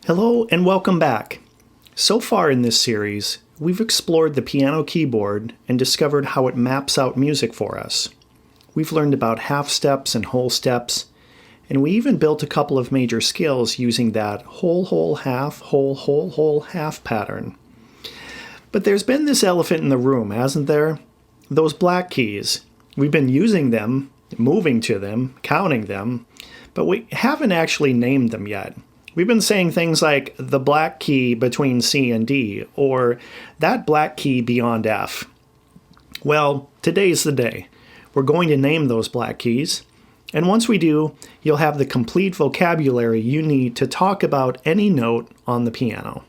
Hello and welcome back. So far in this series, we've explored the piano keyboard and discovered how it maps out music for us. We've learned about half steps and whole steps, and we even built a couple of major scales using that whole, whole, half, whole, whole, whole, half pattern. But there's been this elephant in the room, hasn't there? Those black keys. We've been using them, moving to them, counting them, but we haven't actually named them yet. We've been saying things like the black key between C and D, or that black key beyond F. Well, today's the day. We're going to name those black keys, and once we do, you'll have the complete vocabulary you need to talk about any note on the piano.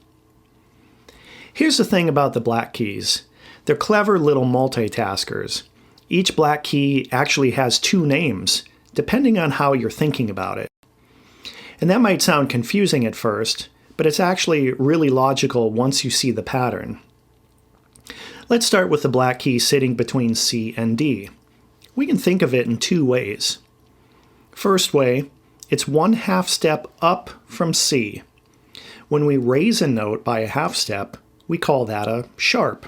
Here's the thing about the black keys. They're clever little multitaskers. Each black key actually has two names, depending on how you're thinking about it. And that might sound confusing at first, but it's actually really logical once you see the pattern. Let's start with the black key sitting between C and D. We can think of it in two ways. First way, it's one half step up from C. When we raise a note by a half step, we call that a sharp.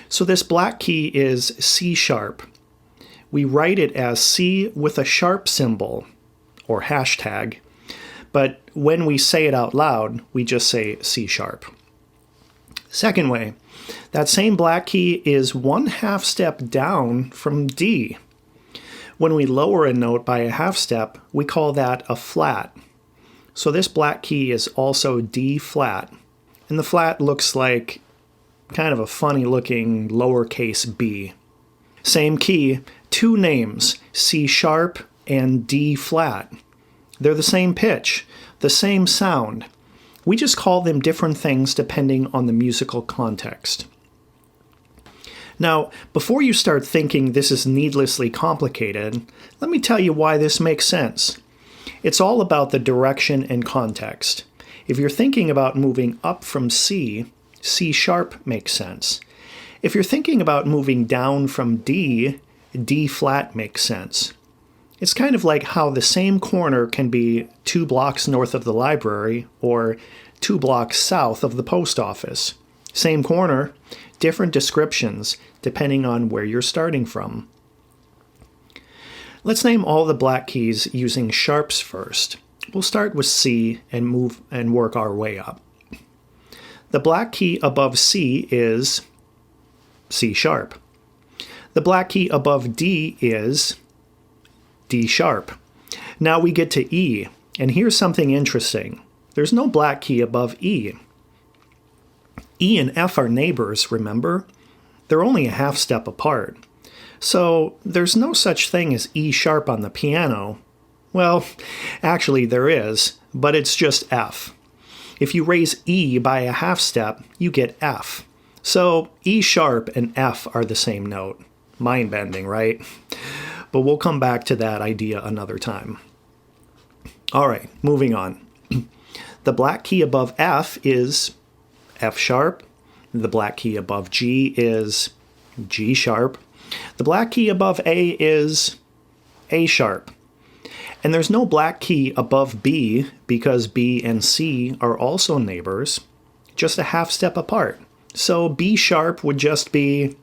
So this black key is C sharp. We write it as C with a sharp symbol, or hashtag, but when we say it out loud, we just say C sharp. Second way, that same black key is one half step down from D. When we lower a note by a half step, we call that a flat. So this black key is also D flat, and the flat looks like kind of a funny looking lowercase b. Same key, two names, C sharp and D flat. They're the same pitch, the same sound. We just call them different things depending on the musical context. Now, before you start thinking this is needlessly complicated, let me tell you why this makes sense. It's all about the direction and context. If you're thinking about moving up from C, C sharp makes sense. If you're thinking about moving down from D, D flat makes sense. It's kind of like how the same corner can be 2 blocks north of the library or 2 blocks south of the post office. Same corner, different descriptions depending on where you're starting from. Let's name all the black keys using sharps first. We'll start with C and move and work our way up. The black key above C is C sharp. The black key above D is D sharp. Now we get to E, and here's something interesting. There's no black key above E. E and F are neighbors, remember? They're only a half step apart. So there's no such thing as E sharp on the piano. Well, actually there is, but it's just F. If you raise E by a half step, you get F. So E sharp and F are the same note. Mind-bending, right? But we'll come back to that idea another time. All right, moving on. The black key above F is F sharp. The black key above G is G sharp. The black key above A is A sharp. And there's no black key above B because B and C are also neighbors, just a half step apart. So B sharp would just be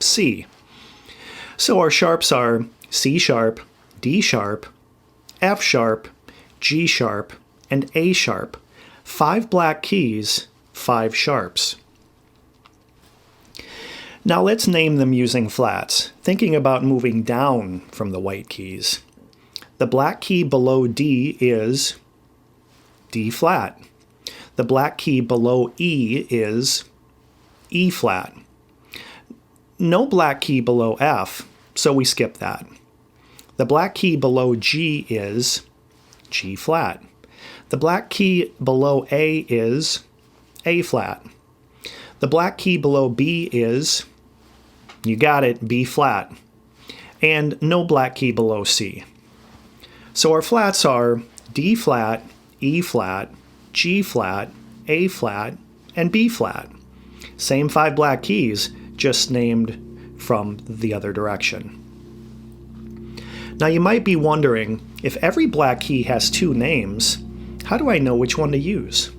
C. So our sharps are C sharp, D sharp, F sharp, G sharp, and A sharp. 5 black keys, 5 sharps. Now let's name them using flats, thinking about moving down from the white keys. The black key below D is D flat. The black key below E is E flat. No black key below F, so we skip that. The black key below G is G flat. The black key below A is A flat. The black key below B is, you got it, B flat. And no black key below C. So our flats are D flat, E flat, G flat, A flat, and B flat. Same 5 black keys, just named from the other direction. Now you might be wondering, if every black key has 2 names, How do I know which one to use?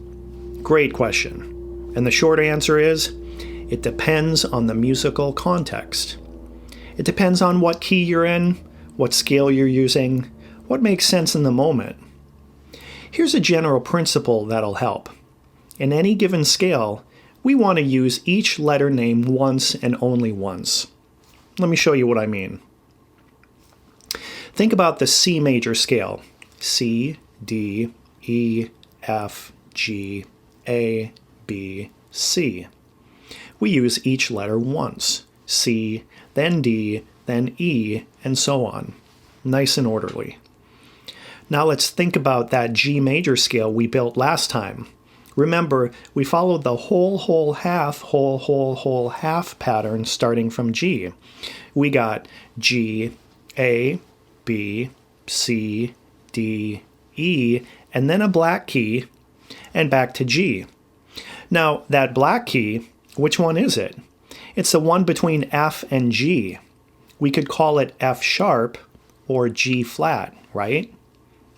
Great question. And the short answer is, it depends on the musical context. It depends on what key you're in, what scale you're using, what makes sense in the moment. Here's a general principle that'll help. In any given scale, we want to use each letter name once and only once. Let me show you what I mean. Think about the C major scale. C, D, E, F, G, A, B, C. We use each letter once. C, then D, then E, and so on. Nice and orderly. Now let's think about that G major scale we built last time. Remember, we followed the whole, whole, half, whole, whole, whole, half pattern starting from G. We got G, A, B, C, D, E, and then a black key, and back to G. Now, that black key, which one is it? It's the one between F and G. We could call it F sharp or G flat, right?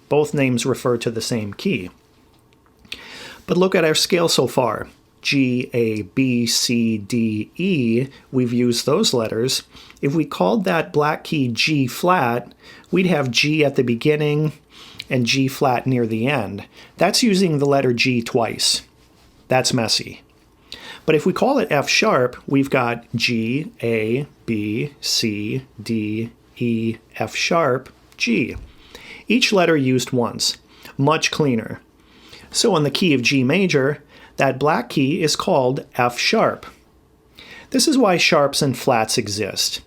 Both names refer to the same key. But look at our scale so far. G, A, B, C, D, E, we've used those letters. If we called that black key G flat, we'd have G at the beginning and G flat near the end. That's using the letter G twice. That's messy. But if we call it F sharp, we've got G, A, B, C, D, E, F sharp, G. Each letter used once. Much cleaner. So on the key of G major, that black key is called F sharp. This is why sharps and flats exist.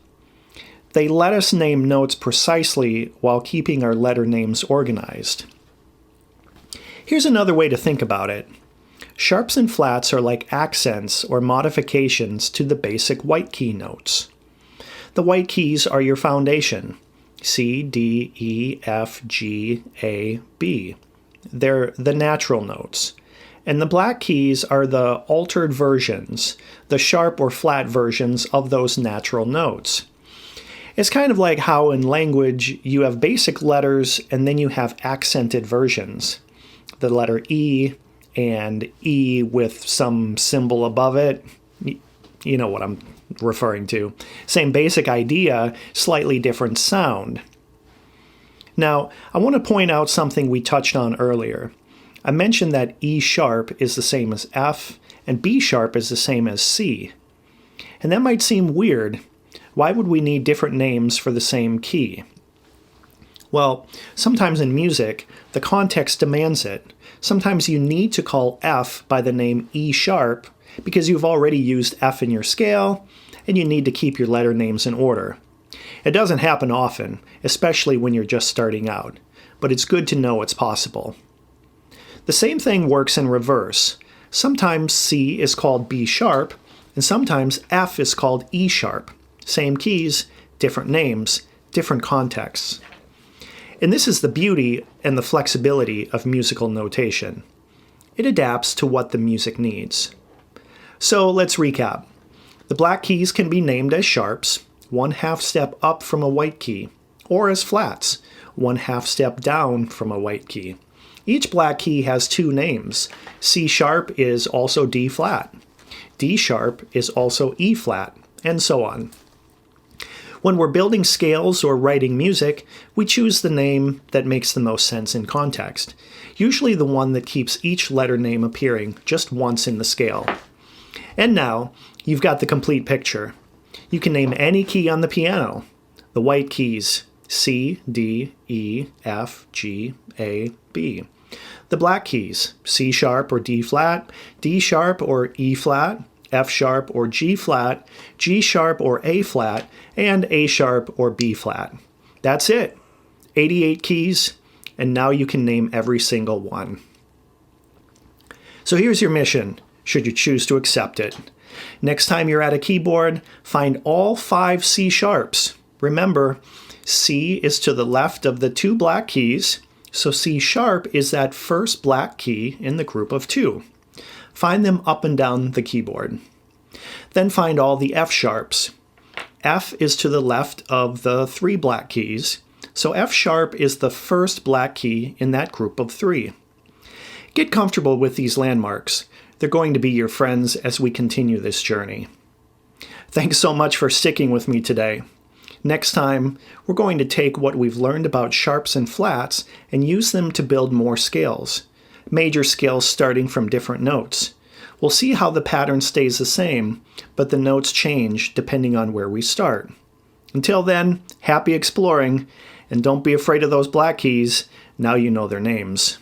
They let us name notes precisely while keeping our letter names organized. Here's another way to think about it. Sharps and flats are like accents or modifications to the basic white key notes. The white keys are your foundation. C, D, E, F, G, A, B. They're the natural notes. And the black keys are the altered versions, the sharp or flat versions of those natural notes. It's kind of like how in language you have basic letters and then you have accented versions. The letter E and E with some symbol above it. You know what I'm referring to. Same basic idea, slightly different sound. Now, I want to point out something we touched on earlier. I mentioned that E sharp is the same as F, and B sharp is the same as C. And that might seem weird. Why would we need different names for the same key? Well, sometimes in music, the context demands it. Sometimes you need to call F by the name E sharp because you've already used F in your scale, and you need to keep your letter names in order. It doesn't happen often, especially when you're just starting out, but it's good to know it's possible. The same thing works in reverse. Sometimes C is called B sharp, and sometimes F is called E sharp. Same keys, different names, different contexts. And this is the beauty and the flexibility of musical notation. It adapts to what the music needs. So let's recap. The black keys can be named as sharps, 1/2 step up from a white key, or as flats, 1/2 step down from a white key. Each black key has two names. C sharp is also D flat. D sharp is also E flat, and so on. When we're building scales or writing music, we choose the name that makes the most sense in context, usually the one that keeps each letter name appearing just once in the scale. And now, you've got the complete picture. You can name any key on the piano. The white keys, C, D, E, F, G, A, B. The black keys, C sharp or D flat, D sharp or E flat, F sharp or G flat, G sharp or A flat, and A sharp or B flat. That's it. 88 keys, and now you can name every single one. So here's your mission, should you choose to accept it. Next time you're at a keyboard, find all 5 C sharps. Remember, C is to the left of the 2 black keys, so C sharp is that first black key in the group of 2. Find them up and down the keyboard. Then find all the F sharps. F is to the left of the 3 black keys, so F sharp is the first black key in that group of 3. Get comfortable with these landmarks. They're going to be your friends as we continue this journey. Thanks so much for sticking with me today. Next time, we're going to take what we've learned about sharps and flats and use them to build more scales. Major scales starting from different notes. We'll see how the pattern stays the same, but the notes change depending on where we start. Until then, happy exploring, and don't be afraid of those black keys. Now you know their names.